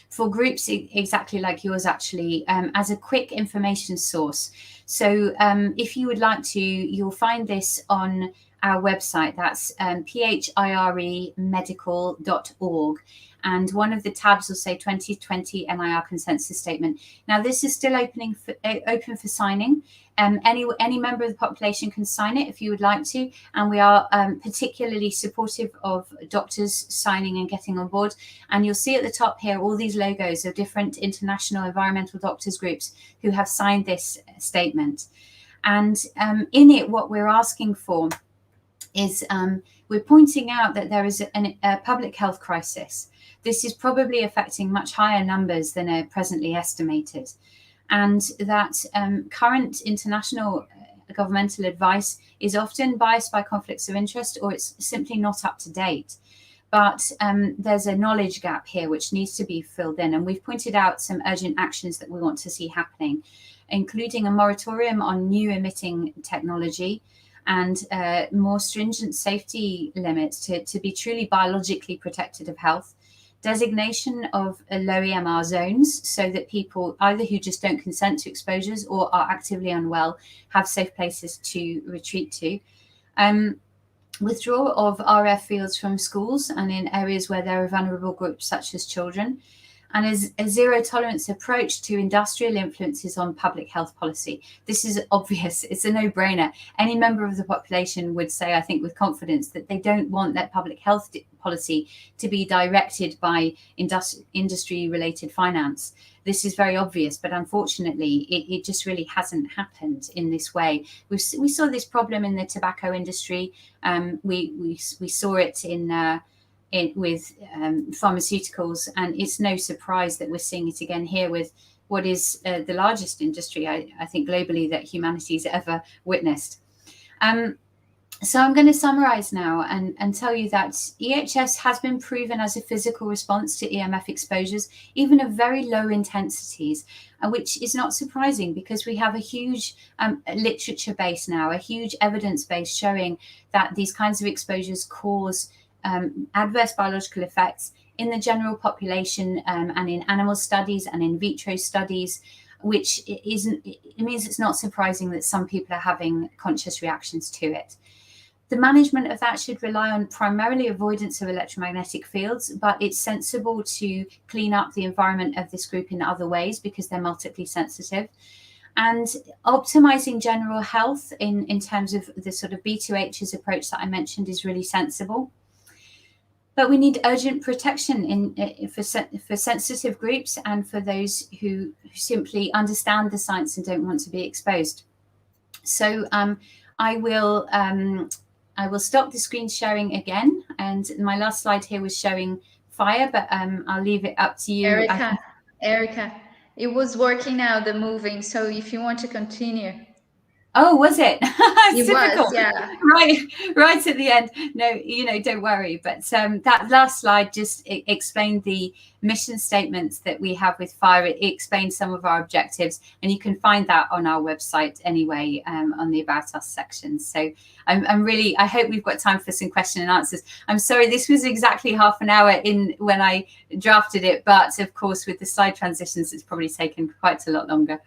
S3: for groups exactly like yours, actually, as a quick information source. So if you would like to, you'll find this on our website. That's phiremedical.org. And one of the tabs will say 2020 NIR Consensus Statement. Now, this is still open for signing. Any member of the population can sign it if you would like to. And we are particularly supportive of doctors signing and getting on board. And you'll see at the top here all these logos of different international environmental doctors groups who have signed this statement. And in it, what we're asking for is we're pointing out that there is a public health crisis. This is probably affecting much higher numbers than are presently estimated. And that current international governmental advice is often biased by conflicts of interest, or it's simply not up to date. But there's a knowledge gap here which needs to be filled in. And we've pointed out some urgent actions that we want to see happening, including a moratorium on new emitting technology and more stringent safety limits to be truly biologically protected of health. Designation of low EMR zones so that people either who just don't consent to exposures or are actively unwell have safe places to retreat to. Withdrawal of RF fields from schools and in areas where there are vulnerable groups such as children. And a zero tolerance approach to industrial influences on public health policy. This is obvious, it's a no-brainer. Any member of the population would say, I think with confidence, that they don't want their public health policy to be directed by industry-related finance. This is very obvious, but unfortunately, it just really hasn't happened in this way. We saw this problem in the tobacco industry. We saw it with pharmaceuticals, and it's no surprise that we're seeing it again here with what is the largest industry, I think, globally that humanity's ever witnessed. So I'm going to summarize now and tell you that EHS has been proven as a physical response to EMF exposures, even of very low intensities, which is not surprising because we have a huge literature base now, a huge evidence base showing that these kinds of exposures cause adverse biological effects in the general population and in animal studies and in vitro studies, which means it's not surprising that some people are having conscious reactions to it. The management of that should rely on primarily avoidance of electromagnetic fields, but it's sensible to clean up the environment of this group in other ways because they're multiply sensitive. And optimizing general health in terms of the sort of B2H's approach that I mentioned is really sensible. But we need urgent protection for sensitive groups and for those who simply understand the science and don't want to be exposed. So I will stop the screen sharing again. And my last slide here was showing FHIRE, but I'll leave it up to you.
S1: Erica, it was working now, the moving. So if you want to continue.
S3: Oh, was it?
S1: It
S3: Typical.
S1: was, yeah.
S3: Right at the end. No, don't worry. But that last slide just explained the mission statements that we have with FHIRE. It explains some of our objectives, and you can find that on our website anyway, on the About Us section. So I hope we've got time for some question and answers. I'm sorry, this was exactly half an hour in when I drafted it, but of course with the slide transitions, it's probably taken quite a lot longer.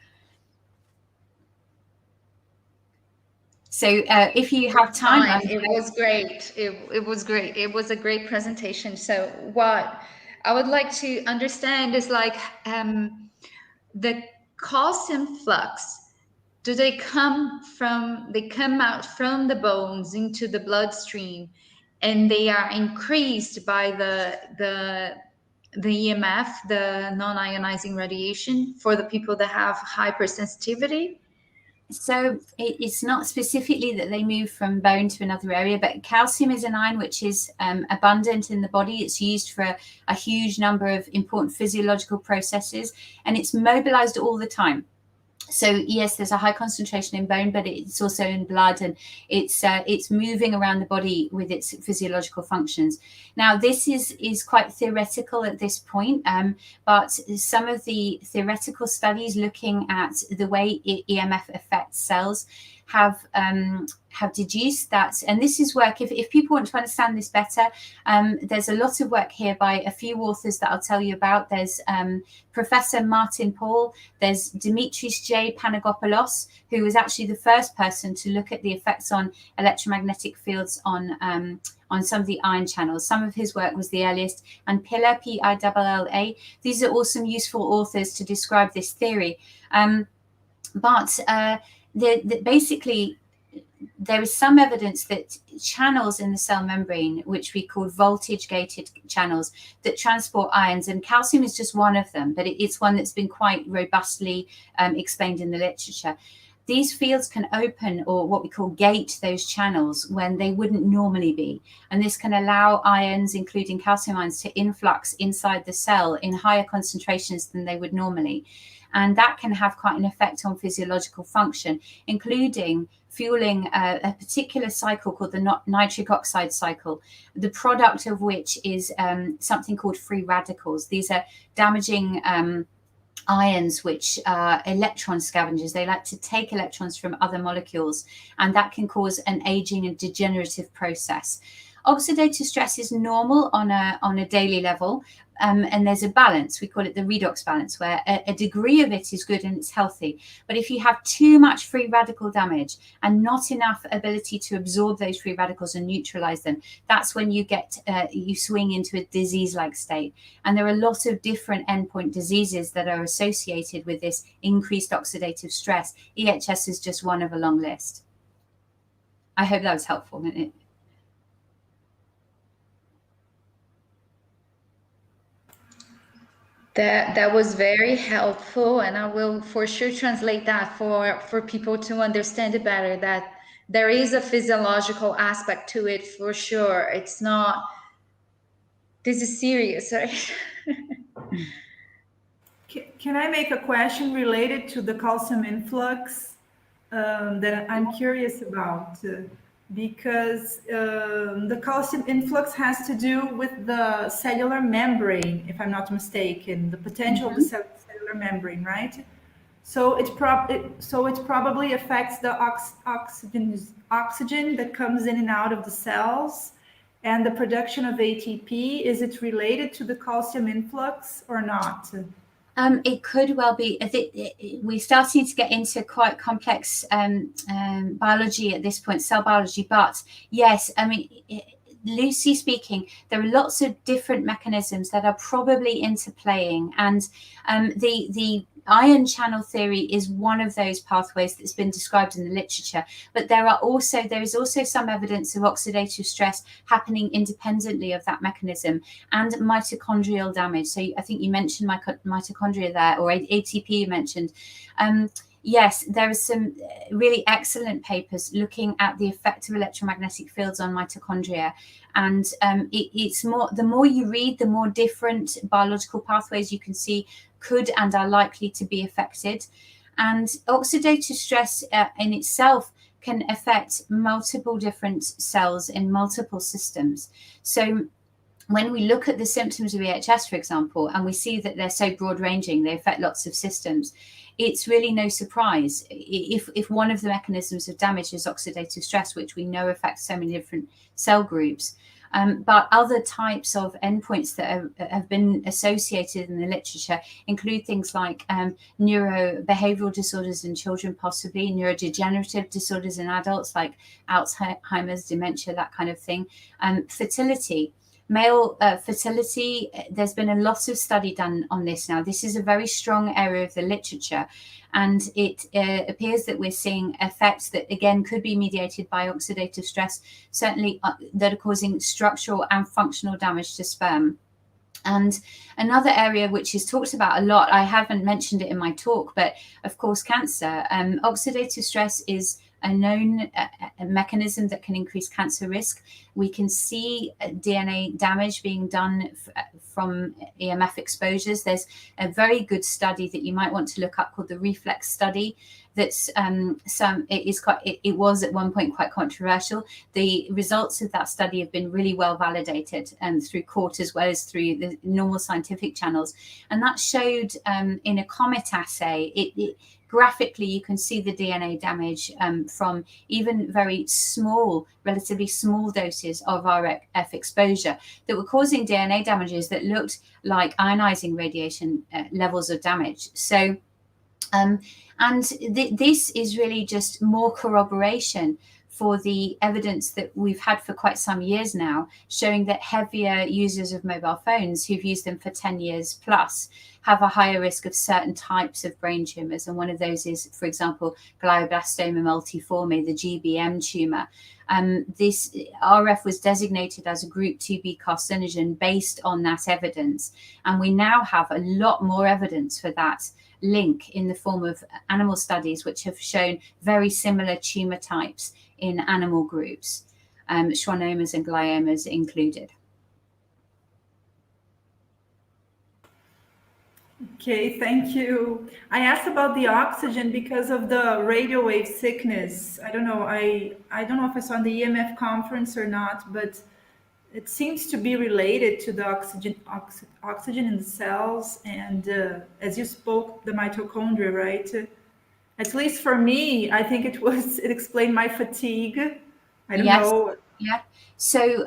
S3: So if you have time,
S1: it was great. It was great. It was a great presentation. So what I would like to understand is like the calcium flux. Do they come out from the bones into the bloodstream, and they are increased by the EMF, the non-ionizing radiation, for the people that have hypersensitivity?
S3: So it's not specifically that they move from bone to another area, but calcium is an ion which is abundant in the body. It's used for a huge number of important physiological processes, and it's mobilized all the time. So yes, there's a high concentration in bone, but it's also in blood, and it's moving around the body with its physiological functions. Now, this is quite theoretical at this point, but some of the theoretical studies looking at the way EMF affects cells have deduced that, and this is work, if people want to understand this better, there's a lot of work here by a few authors that I'll tell you about. There's Professor Martin Paul, there's Dimitris J. Panagopoulos, who was actually the first person to look at the effects on electromagnetic fields on some of the ion channels. Some of his work was the earliest, and Pela, P-I-L-L-A. These are all some useful authors to describe this theory. Basically, there is some evidence that channels in the cell membrane, which we call voltage-gated channels, that transport ions, and calcium is just one of them, but it's one that's been quite robustly explained in the literature. These fields can open, or what we call gate, those channels when they wouldn't normally be. And this can allow ions, including calcium ions, to influx inside the cell in higher concentrations than they would normally. And that can have quite an effect on physiological function, including fueling a particular cycle called the nitric oxide cycle, the product of which is something called free radicals. These are damaging ions which are electron scavengers. They like to take electrons from other molecules, and that can cause an aging and degenerative process. Oxidative stress is normal on a daily level, and there's a balance. We call it the redox balance, where a degree of it is good and it's healthy. But if you have too much free radical damage and not enough ability to absorb those free radicals and neutralize them, that's when you get you swing into a disease-like state. And there are a lot of different endpoint diseases that are associated with this increased oxidative stress. EHS is just one of a long list. I hope that was helpful.
S1: That was very helpful, and I will for sure translate that for people to understand it better, that there is a physiological aspect to it for sure. It's not, this is serious, right?
S2: Can I make a question related to the calcium influx that I'm curious about? Because the calcium influx has to do with the cellular membrane, if I'm not mistaken, the potential of the cellular membrane, right? So it probably affects the oxygen that comes in and out of the cells and the production of ATP. Is it related to the calcium influx or not?
S3: It could well be. We're starting to get into quite complex biology at this point, cell biology. But yes, I mean, loosely speaking, there are lots of different mechanisms that are probably interplaying, and the ion channel theory is one of those pathways that's been described in the literature, but there is also some evidence of oxidative stress happening independently of that mechanism, and mitochondrial damage. So I think you mentioned mitochondria there, or ATP you mentioned. Yes, there are some really excellent papers looking at the effect of electromagnetic fields on mitochondria. And it's more, the more you read, the more different biological pathways you can see could and are likely to be affected. And oxidative stress in itself can affect multiple different cells in multiple systems. So when we look at the symptoms of EHS, for example, and we see that they're so broad ranging, they affect lots of systems, it's really no surprise if one of the mechanisms of damage is oxidative stress, which we know affects so many different cell groups. But other types of endpoints that have been associated in the literature include things like neurobehavioral disorders in children, possibly neurodegenerative disorders in adults like Alzheimer's, dementia, that kind of thing, fertility. Male fertility, there's been a lot of study done on this now. This is a very strong area of the literature, and it appears that we're seeing effects that, again, could be mediated by oxidative stress, certainly that are causing structural and functional damage to sperm. And another area which is talked about a lot, I haven't mentioned it in my talk, but of course, cancer. Oxidative stress is a known mechanism that can increase cancer risk. We can see DNA damage being done from EMF exposures. There's a very good study that you might want to look up called the Reflex study. That's it was at one point quite controversial. The results of that study have been really well validated through court as well as through the normal scientific channels. And that showed in a COMET assay, graphically, you can see the DNA damage from even very small, relatively small doses of RF exposure that were causing DNA damages that looked like ionizing radiation levels of damage. So, this is really just more corroboration for the evidence that we've had for quite some years now, showing that heavier users of mobile phones who've used them for 10 years plus have a higher risk of certain types of brain tumors. And one of those is, for example, glioblastoma multiforme, the GBM tumor. This RF was designated as a group 2B carcinogen based on that evidence. And we now have a lot more evidence for that link in the form of animal studies, which have shown very similar tumor types in animal groups, schwannomas and gliomas included.
S2: Okay, thank you. I asked about the oxygen because of the radio wave sickness. I don't know. I don't know if I saw in the EMF conference or not, but it seems to be related to the oxygen in the cells, and as you spoke, the mitochondria, right? At least for me, I think it explained my fatigue. I don't know.
S3: Yeah. So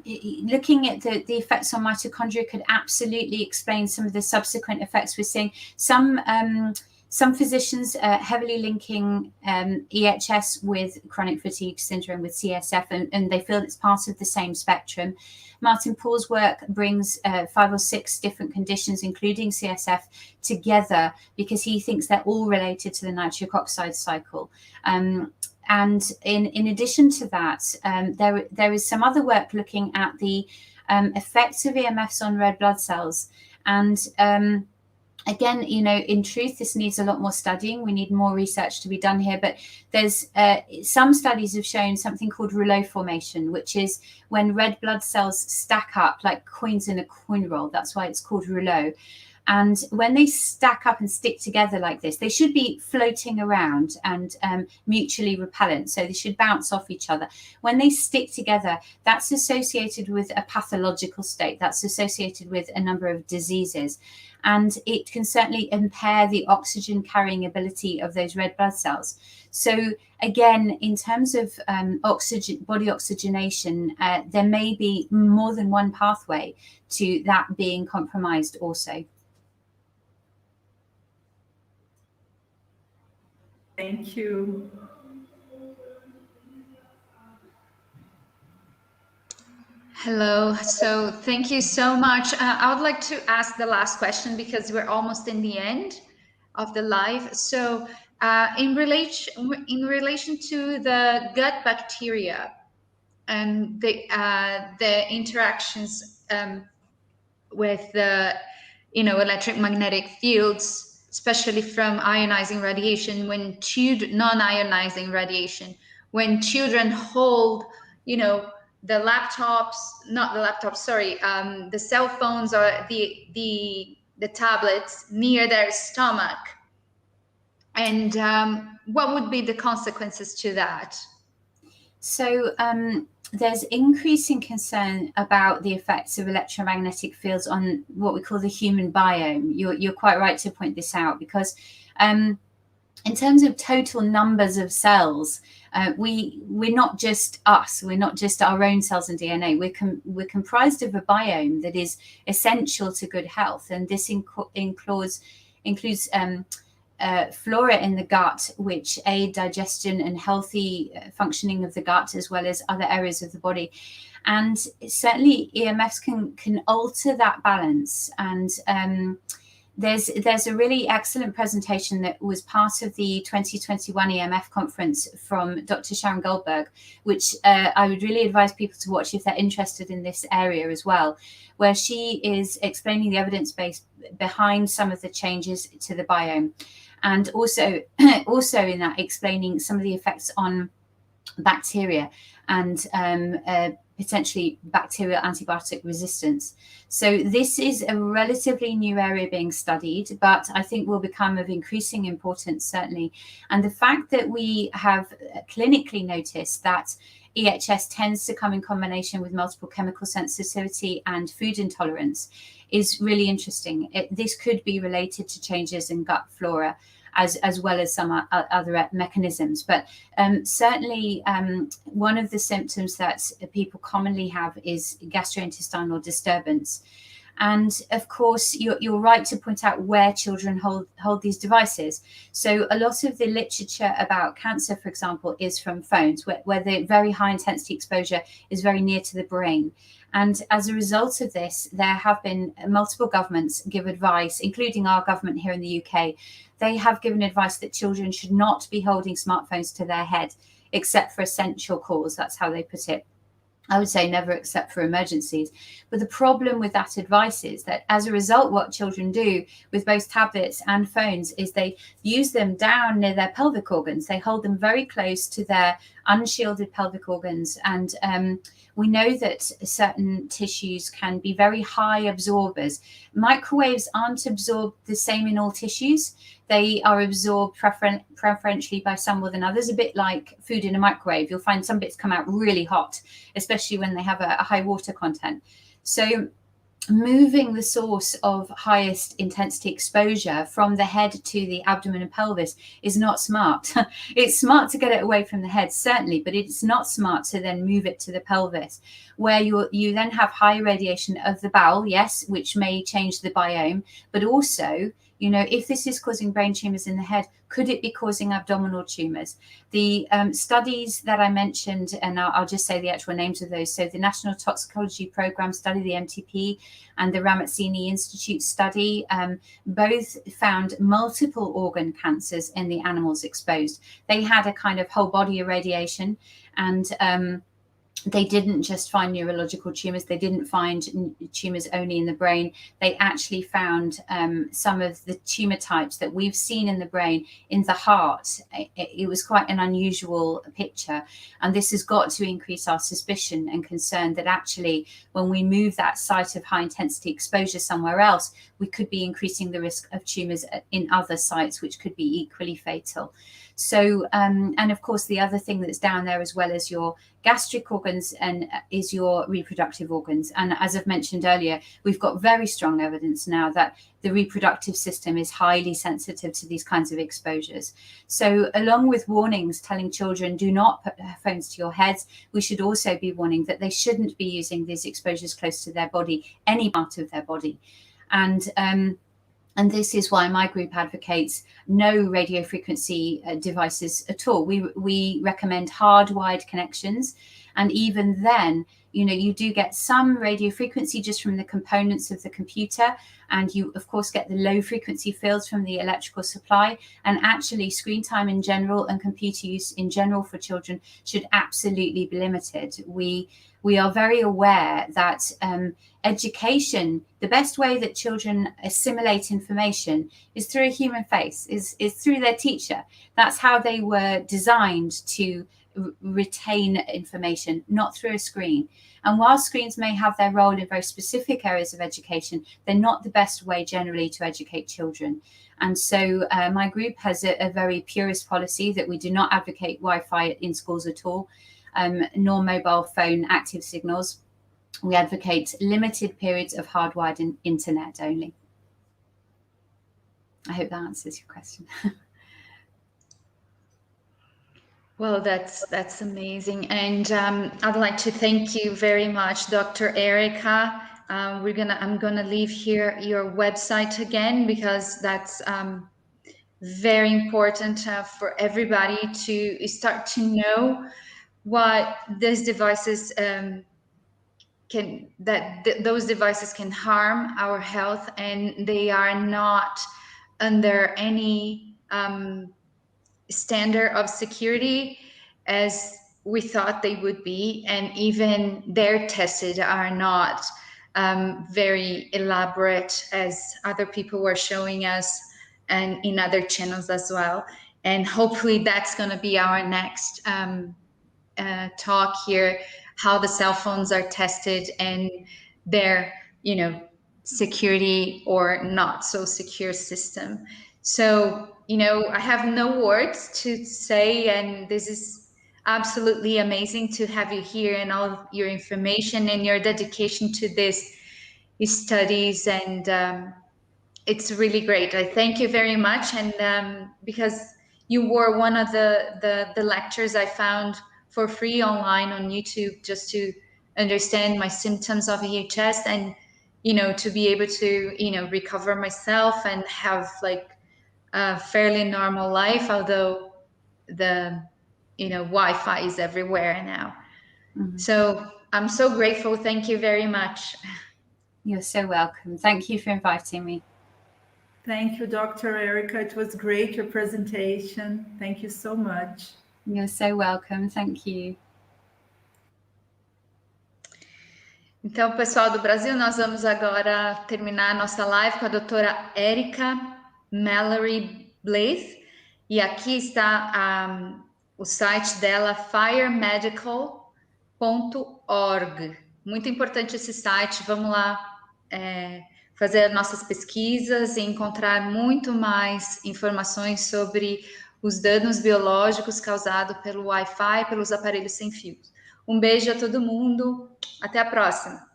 S3: looking at the effects on mitochondria could absolutely explain some of the subsequent effects we're seeing. Some physicians heavily linking EHS with chronic fatigue syndrome with CSF, and they feel it's part of the same spectrum. Martin Paul's work brings 5 or 6 different conditions, including CSF, together because he thinks they're all related to the nitric oxide cycle. And in addition to that, there is some other work looking at the effects of EMFs on red blood cells. And again, in truth, this needs a lot more studying. We need more research to be done here. But there's some studies have shown something called rouleau formation, which is when red blood cells stack up like coins in a coin roll. That's why it's called rouleau. And when they stack up and stick together like this, they should be floating around and mutually repellent. So they should bounce off each other. When they stick together, that's associated with a pathological state. That's associated with a number of diseases. And it can certainly impair the oxygen carrying ability of those red blood cells. So again, in terms of body oxygenation, there may be more than one pathway to that being compromised also.
S2: Thank you.
S1: Hello. So thank you so much. I would like to ask the last question because we're almost in the end of the live. So in relation to the gut bacteria and the interactions with the electromagnetic fields, especially from ionizing radiation, when non-ionizing radiation, when children hold, the laptops, not the laptops, sorry, the cell phones or the tablets near their stomach, and what would be the consequences to that?
S3: So there's increasing concern about the effects of electromagnetic fields on what we call the human biome. You're quite right to point this out, because in terms of total numbers of cells, we're not just us. We're not just our own cells and DNA. We're comprised of a biome that is essential to good health, and this includes flora in the gut, which aid digestion and healthy functioning of the gut, as well as other areas of the body. And certainly EMFs can alter that balance. And there's a really excellent presentation that was part of the 2021 EMF conference from Dr. Sharon Goldberg, which I would really advise people to watch if they're interested in this area as well, where she is explaining the evidence base behind some of the changes to the biome, and also in that explaining some of the effects on bacteria and potentially bacterial antibiotic resistance. So this is a relatively new area being studied, but I think will become of increasing importance, certainly. And the fact that we have clinically noticed that EHS tends to come in combination with multiple chemical sensitivity and food intolerance is really interesting. This could be related to changes in gut flora, as well as some other mechanisms. But certainly one of the symptoms that people commonly have is gastrointestinal disturbance. And of course, you're right to point out where children hold these devices. So a lot of the literature about cancer, for example, is from phones, where the very high intensity exposure is very near to the brain. And as a result of this, there have been multiple governments give advice, including our government here in the UK. They have given advice that children should not be holding smartphones to their head, except for essential calls. That's how they put it. I would say never except for emergencies. But the problem with that advice is that as a result, what children do with both tablets and phones is they use them down near their pelvic organs. They hold them very close to their unshielded pelvic organs. And we know that certain tissues can be very high absorbers. Microwaves aren't absorbed the same in all tissues. They are absorbed preferentially by some more than others, a bit like food in a microwave. You'll find some bits come out really hot, especially when they have a high water content. So moving the source of highest intensity exposure from the head to the abdomen and pelvis is not smart. It's smart to get it away from the head, certainly, but it's not smart to then move it to the pelvis, where you then have high radiation of the bowel, yes, which may change the biome, but also, if this is causing brain tumors in the head, could it be causing abdominal tumors? The studies that I mentioned, and I'll just say the actual names of those. So the National Toxicology Program study, the MTP, and the Ramazzini Institute study, both found multiple organ cancers in the animals exposed. They had a kind of whole body irradiation, and they didn't just find neurological tumors. They didn't find tumors only in the brain. They actually found some of the tumor types that we've seen in the brain in the heart. It was quite an unusual picture. And this has got to increase our suspicion and concern that actually when we move that site of high intensity exposure somewhere else, we could be increasing the risk of tumors in other sites, which could be equally fatal. So, and of course, the other thing that's down there as well as your gastric organs and is your reproductive organs. And as I've mentioned earlier, we've got very strong evidence now that the reproductive system is highly sensitive to these kinds of exposures. So along with warnings telling children do not put their phones to your heads, we should also be warning that they shouldn't be using these exposures close to their body, any part of their body. And this is why my group advocates no radio frequency devices at all. We recommend hardwired connections. And even then, you do get some radio frequency just from the components of the computer, and you of course get the low frequency fields from the electrical supply. And actually screen time in general and computer use in general for children should absolutely be limited. We are very aware that education, the best way that children assimilate information is through a human face, is through their teacher. That's how they were designed to retain information, not through a screen. And while screens may have their role in very specific areas of education, they're not the best way generally to educate children. And so my group has a very purist policy that we do not advocate Wi-Fi in schools at all, nor mobile phone active signals. We advocate limited periods of hardwired internet only. I hope that answers your question.
S1: Well, that's amazing, and I'd like to thank you very much, Dr. Erica. I'm gonna leave here your website again, because that's very important for everybody to start to know what these devices those devices can harm our health, and they are not under any standard of security as we thought they would be, and even they're tested are not very elaborate as other people were showing us, and in other channels as well. And hopefully that's going to be our next talk here, how the cell phones are tested and their security or not so secure system. So I have no words to say, and this is absolutely amazing to have you here, and all your information and your dedication to these studies, and it's really great. I thank you very much, and because you were one of the lectures I found for free online on YouTube, just to understand my symptoms of EHS, and to be able to recover myself and have like a fairly normal life, although the Wi-Fi is everywhere now. Mm-hmm. So I'm so grateful. Thank you very much.
S3: You're so welcome. Thank you for inviting me.
S2: Thank you, Dr. Erica. It was great, your presentation. Thank you so much.
S3: You're so welcome. Thank you.
S1: Então, pessoal do Brasil, nós vamos agora terminar a nossa live com a doutora Erica Mallery-Blythe, e aqui está o site dela, firemedical.org. Muito importante esse site, vamos lá fazer nossas pesquisas e encontrar muito mais informações sobre os danos biológicos causados pelo Wi-Fi, pelos aparelhos sem fios. Um beijo a todo mundo, até a próxima!